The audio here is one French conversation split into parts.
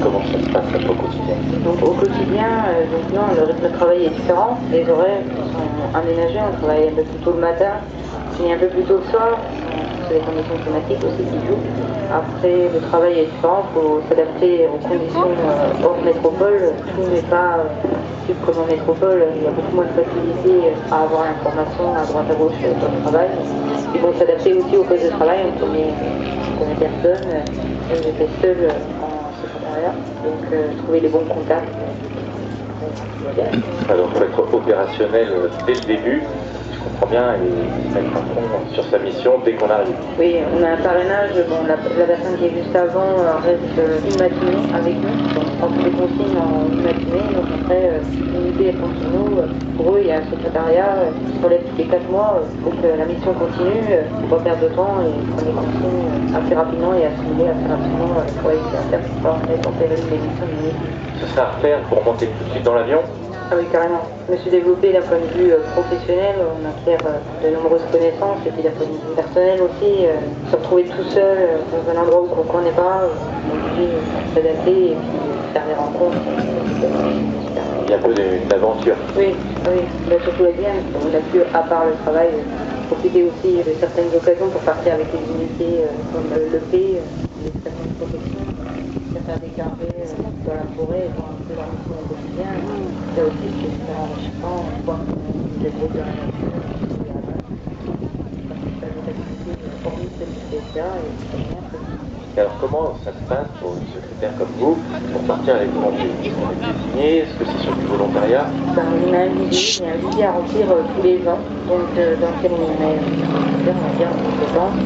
comment ça se passe au quotidien? Donc au quotidien, donc non, le rythme de travail est différent. Les horaires sont aménagés, on travaille un peu plus tôt le matin, finit un peu plus tôt le soir. C'est les conditions climatiques aussi qui jouent. Après, le travail est différent, il faut s'adapter aux conditions hors métropole. Tout n'est pas comme en métropole, il y a beaucoup moins de facilité à avoir l'information à droite à gauche sur le travail. Ils vont s'adapter aussi au poste de travail, on connaît personne. J'étais seule en secrétariat, donc trouver les bons contacts. Alors il faut être opérationnel dès le début, je comprends bien, et mettre un fond sur sa mission dès qu'on arrive. Oui, on a un parrainage, bon, la personne qui est juste avant reste une matinée avec nous, donc on prend toutes les consignes en une matinée, donc après l'unité est continue. Pour eux il y a un secrétariat qui se relève tous les 4 mois pour que la mission continue, il ne faut pas perdre de temps et prendre les consignes assez rapidement et assimiler assez rapidement pour éviter à faire pour pas être en péril les missions de nuit. Ce sera à refaire pour monter tout de suite dans l'avion? Ah oui, carrément. Je me suis développée d'un point de vue professionnel, on acquiert de nombreuses connaissances, et puis d'un point de vue personnel aussi, se retrouver tout seul dans un endroit où on ne connaît pas, on est obligé de s'adapter et puis faire des rencontres. Il y a un peu d'aventure. Oui, oui, mais surtout la Guyane, on a pu, à part le travail, profiter aussi de certaines occasions pour partir avec les unités comme le P, les stations de protection, faire des carrés dans la forêt, dans un peu leur mission au quotidien. Ça aussi, c'est super enrichissant, voir les groupes de la nature, les radars, participer à des activités hormis celles du CSA et c'est bien. Et alors comment ça se passe pour une secrétaire comme vous pour partir à l'étranger? Est-ce qu'on est désigné? Est-ce que c'est sur du volontariat? Ben, on a un budget, il y a un budget à remplir tous les ans, donc dans lequel on met on va dire en compétence.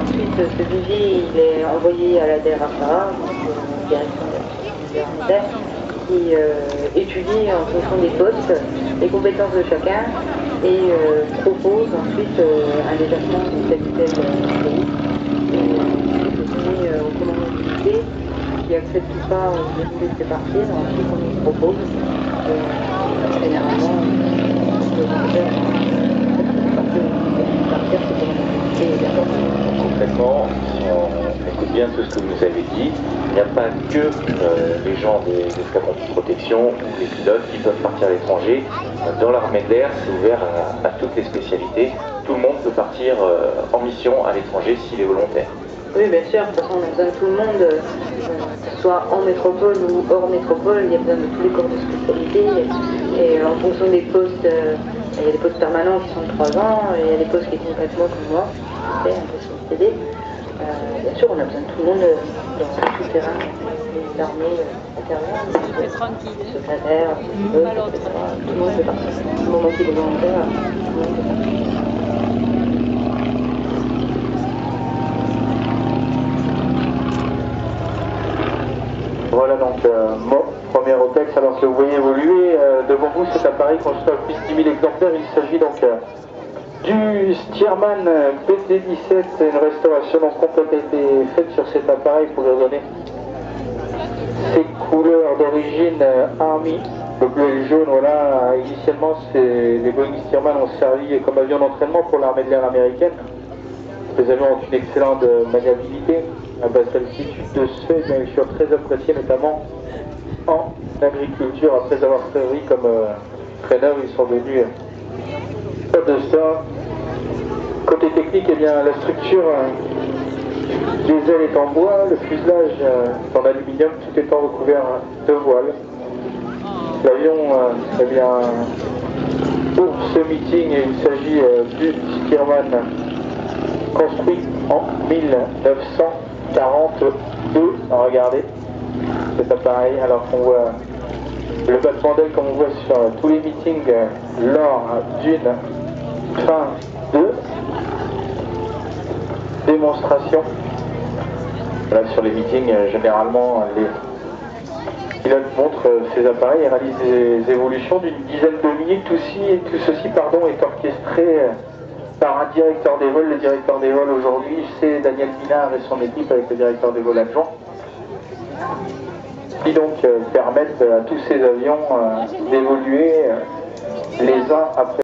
Ensuite, ce budget il est envoyé à la DRHA, donc direction de la qui étudie en fonction des postes les compétences de chacun et propose ensuite un détachement de tel ou tel pays. Et au commandement d'unité qui accepte ou pas de nous laisser partir, ensuite on nous propose. Généralement, on peut partir, c'est commandement d'unité, d'accord. Concrètement, si on écoute bien tout ce que vous nous avez dit, il n'y a pas que les gens des escadrons de protection ou les pilotes qui peuvent partir à l'étranger. Dans l'armée de l'air, c'est ouvert à toutes les spécialités. Tout le monde peut partir en mission à l'étranger s'il est volontaire. Oui, bien sûr, de toute façon, on a besoin de tout le monde, que ce soit en métropole ou hors métropole, il y a besoin de tous les corps de spécialité. Et en fonction des postes, il y a des postes permanents qui sont de 3 ans, et il y a des postes qui sont 4 mois comme moi, un peu sur le CD. Bien sûr, on a besoin de tout le monde dans tout le terrain, les armées, les secrétaires, etc. Tout le monde peut partir. Du moment qu'il est volontaire, tout le monde peut partir. Voilà donc mon premier OPEX. Alors que vous voyez évoluer devant vous cet appareil construit à plus de 10 000 exemplaires. Il s'agit donc du Stearman PT-17. Une restauration donc complète a été faite sur cet appareil pour lui donner ses couleurs d'origine Army. Le bleu et le jaune, voilà. Initialement, les Boeing Stearman ont servi comme avion d'entraînement pour l'armée de l'air américaine. Les avions ont une excellente maniabilité, à basse altitude de ce fait, bien sûr très apprécié notamment en agriculture. Après avoir servi comme traîneur, ils sont devenus top de star. Côté technique, eh bien, la structure des ailes est en bois, le fuselage est en aluminium, tout étant recouvert de voile. L'avion, eh bien, pour ce meeting, il s'agit du Stearman construit en 1942. Regardez cet appareil, alors qu'on voit le battement d'aile comme on voit sur tous les meetings lors d'une fin de démonstration. Là, sur les meetings, généralement, les pilotes montrent ces appareils et réalisent des évolutions d'une dizaine de minutes. Tout ceci est orchestré par un directeur des vols. Le directeur des vols aujourd'hui, c'est Daniel Minard et son équipe avec le directeur des vols adjoint, qui donc permettent à tous ces avions d'évoluer les uns après